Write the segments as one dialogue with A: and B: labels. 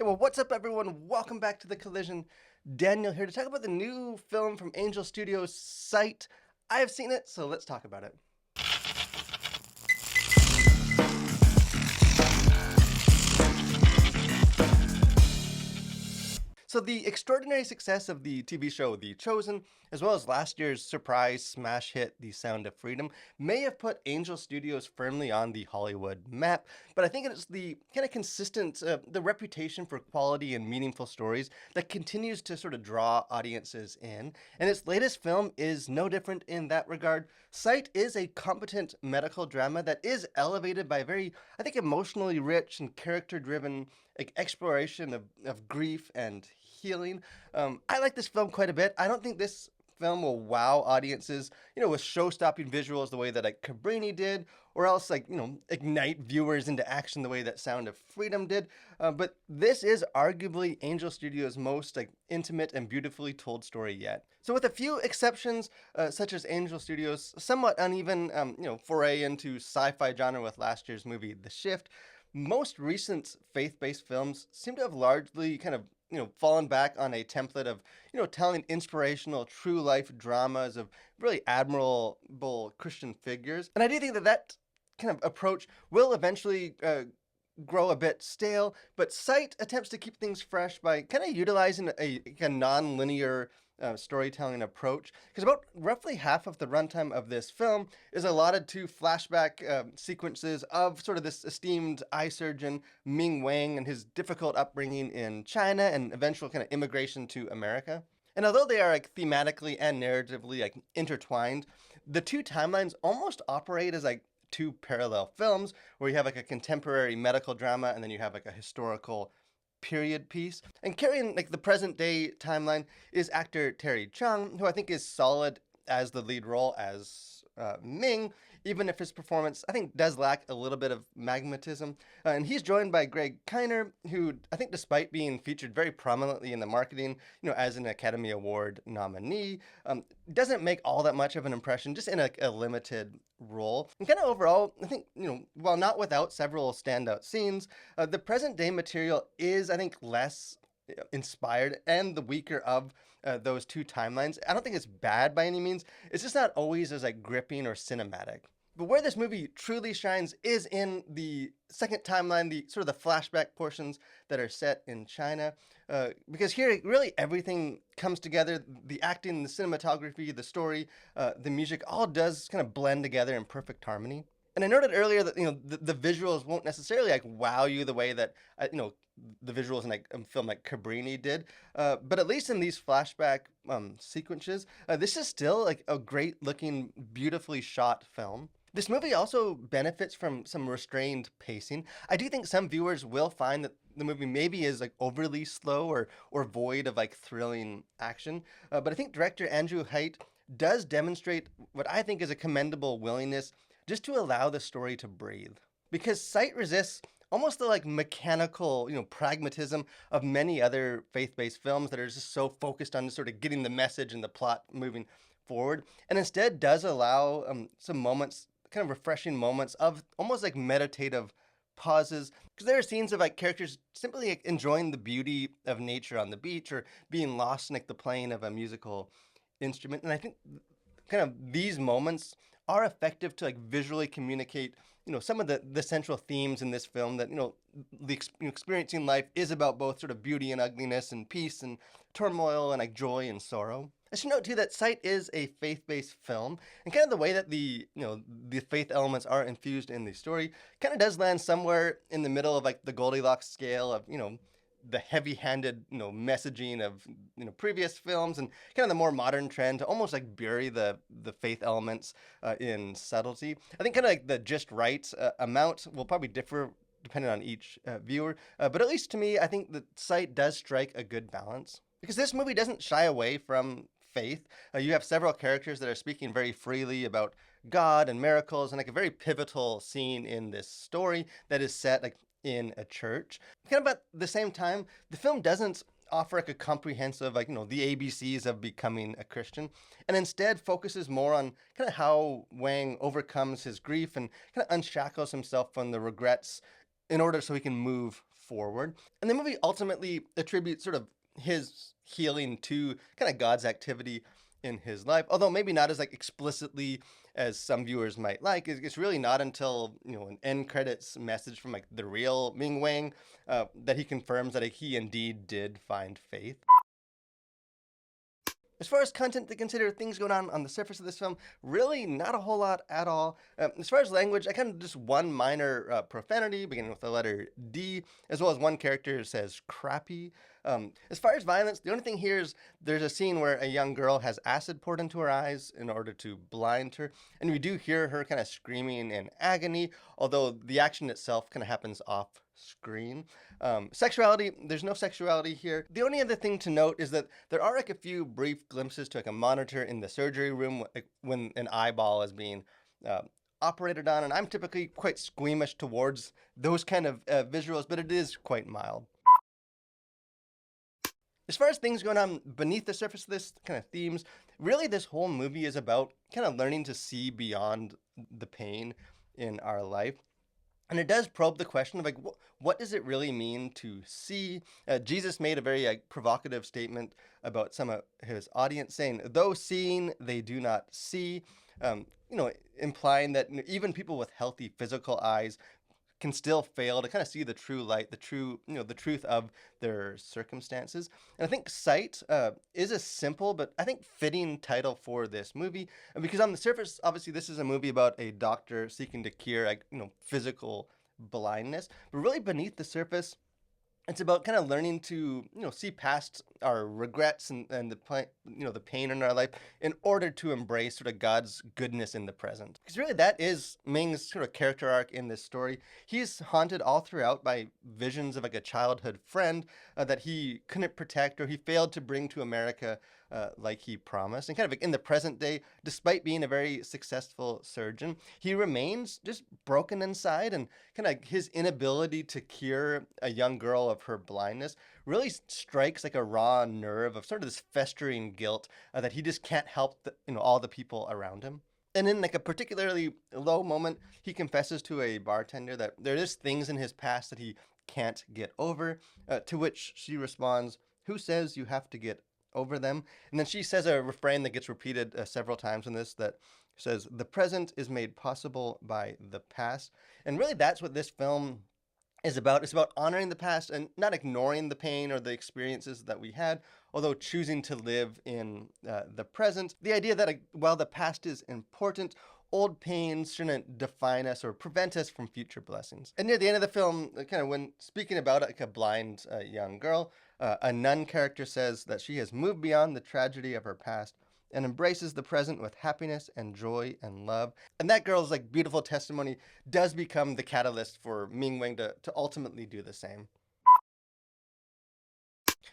A: Hey, well, what's up, everyone? Welcome back to The Collision. Daniel here to talk about the new film from Angel Studios, Sight. I have seen it, so let's talk about it. So the extraordinary success of the TV show The Chosen, as well as last year's surprise smash hit The Sound of Freedom, may have put Angel Studios firmly on the Hollywood map, but I think it's the kind of consistent, the reputation for quality and meaningful stories that continues to sort of draw audiences in, and its latest film is no different in that regard. Sight is a competent medical drama that is elevated by a very, I think, emotionally rich and character-driven exploration of grief and healing. I like this film quite a bit. I don't think this film will wow audiences, with show-stopping visuals the way that Cabrini did, or else ignite viewers into action the way that Sound of Freedom did. But this is arguably Angel Studios' most intimate and beautifully told story yet. So with a few exceptions, such as Angel Studios' somewhat uneven, foray into sci-fi genre with last year's movie The Shift, most recent faith-based films seem to have largely kind of fallen back on a template of telling inspirational true life dramas of really admirable Christian figures, and I do think that kind of approach will eventually grow a bit stale, but Sight attempts to keep things fresh by kind of utilizing a non-linear storytelling approach, because about roughly half of the runtime of this film is allotted to flashback sequences of sort of this esteemed eye surgeon Ming Wang and his difficult upbringing in China and eventual kind of immigration to America. And although they are thematically and narratively intertwined, the two timelines almost operate as two parallel films where you have a contemporary medical drama and then you have a historical period piece. And carrying the present day timeline is actor Terry Chung, who I think is solid as the lead role as Ming, even if his performance I think does lack a little bit of magnetism. And he's joined by Greg Kiner, who I think, despite being featured very prominently in the marketing, as an Academy Award nominee, doesn't make all that much of an impression, just in a limited role. And kind of overall, I think, while not without several standout scenes, the present day material is, I think, less inspired and the weaker of those two timelines. I don't think it's bad by any means. It's just not always as gripping or cinematic. But where this movie truly shines is in the second timeline, the sort of the flashback portions that are set in China, because here really everything comes together. The acting, the cinematography, the story, the music, all does kind of blend together in perfect harmony. And I noted earlier that the visuals won't necessarily wow you the way that the visuals in a film like Cabrini did, but at least in these flashback sequences, this is still a great looking, beautifully shot film. This movie also benefits from some restrained pacing. I do think some viewers will find that the movie maybe is overly slow or void of thrilling action, but I think director Andrew Haidt does demonstrate what I think is a commendable willingness just to allow the story to breathe. Because Sight resists almost the mechanical, pragmatism of many other faith-based films that are just so focused on sort of getting the message and the plot moving forward, and instead does allow some moments, kind of refreshing moments of almost meditative pauses, because there are scenes of characters simply enjoying the beauty of nature on the beach or being lost in the playing of a musical instrument. And I think kind of these moments are effective to visually communicate some of the central themes in this film, that experiencing life is about both sort of beauty and ugliness and peace and turmoil and joy and sorrow. I should note too that Sight is a faith-based film, and kind of the way that the faith elements are infused in the story kind of does land somewhere in the middle of the Goldilocks scale of the heavy-handed messaging of previous films, and kind of the more modern trend to almost bury the faith elements in subtlety. I think kind of the just right amount will probably differ depending on each viewer, but at least to me, I think that Sight does strike a good balance, because this movie doesn't shy away from faith. You have several characters that are speaking very freely about God and miracles, and a very pivotal scene in this story that is set in a church. Kind of at the same time, the film doesn't offer a comprehensive, the ABCs of becoming a Christian, and instead focuses more on kind of how Wang overcomes his grief and kind of unshackles himself from the regrets in order so he can move forward. And the movie ultimately attributes sort of his healing to kind of God's activity in his life, although maybe not as like explicitly as some viewers might like. It's really not until an end credits message from like the real Ming Wang that he confirms that he indeed did find faith. As far as content to consider, things going on the surface of this film, really not a whole lot at all. As far as language, I kind of just one minor profanity, beginning with the letter D, as well as one character says crappy. As far as violence, the only thing here is there's a scene where a young girl has acid poured into her eyes in order to blind her, and we do hear her kind of screaming in agony, although the action itself kind of happens off screen. Sexuality, there's no sexuality here. The only other thing to note is that there are like a few brief glimpses to like a monitor in the surgery room like, when an eyeball is being operated on, and I'm typically quite squeamish towards those kind of visuals, but it is quite mild. As far as things going on beneath the surface of this kind of themes, really this whole movie is about kind of learning to see beyond the pain in our life. And it does probe the question of like, what does it really mean to see? Jesus made a very provocative statement about some of his audience, saying, "Though seeing, they do not see," implying that even people with healthy physical eyes can still fail to kind of see the true light, the truth of their circumstances. And I think sight is a simple but I think fitting title for this movie, because on the surface, obviously, this is a movie about a doctor seeking to cure physical blindness, but really beneath the surface, it's about kind of learning to see past our regrets and the pain in our life in order to embrace sort of God's goodness in the present, because really that is Ming's sort of character arc in this story. He's haunted all throughout by visions of like a childhood friend that he couldn't protect, or he failed to bring to America like he promised. And kind of like in the present day, despite being a very successful surgeon, he remains just broken inside, and kind of his inability to cure a young girl of her blindness really strikes like a raw nerve of sort of this festering guilt that he just can't help all the people around him. And in like a particularly low moment, he confesses to a bartender that there is things in his past that he can't get over, to which she responds, "Who says you have to get over them?" And then she says a refrain that gets repeated several times in this that says, "The present is made possible by the past." And really that's what this film is about. It's about honoring the past and not ignoring the pain or the experiences that we had, although choosing to live in the present. The idea that while the past is important, old pains shouldn't define us or prevent us from future blessings. And near the end of the film, kind of when speaking about like a blind young girl, a nun character says that she has moved beyond the tragedy of her past and embraces the present with happiness and joy and love. And that girl's like beautiful testimony does become the catalyst for Ming Wang to ultimately do the same.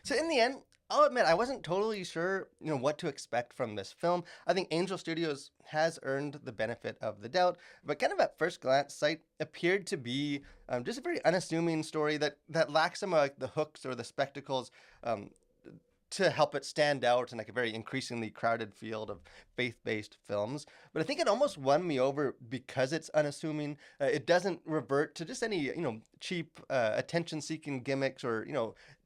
A: So in the end, I'll admit I wasn't totally sure, what to expect from this film. I think Angel Studios has earned the benefit of the doubt, but kind of at first glance, Sight appeared to be just a very unassuming story that lacks some of like the hooks or the spectacles to help it stand out in like a very increasingly crowded field of faith-based films. But I think it almost won me over because it's unassuming. It doesn't revert to just any, cheap attention-seeking gimmicks, or,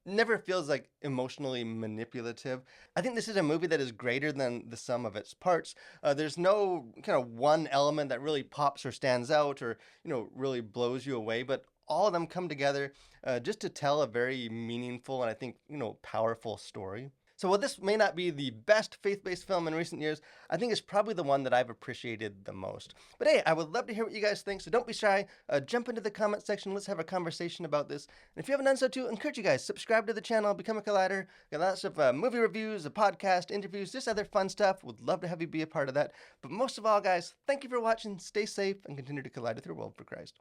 A: never feels like emotionally manipulative. I think this is a movie that is greater than the sum of its parts. There's no kind of one element that really pops or stands out or, really blows you away, but all of them come together just to tell a very meaningful and I think, powerful story. So while this may not be the best faith-based film in recent years, I think it's probably the one that I've appreciated the most. But hey, I would love to hear what you guys think, so don't be shy. Jump into the comment section. Let's have a conversation about this. And if you haven't done so too, I encourage you guys, subscribe to the channel, become a Collider. Got lots of movie reviews, a podcast, interviews, just other fun stuff. Would love to have you be a part of that. But most of all, guys, thank you for watching. Stay safe and continue to collide with your world for Christ.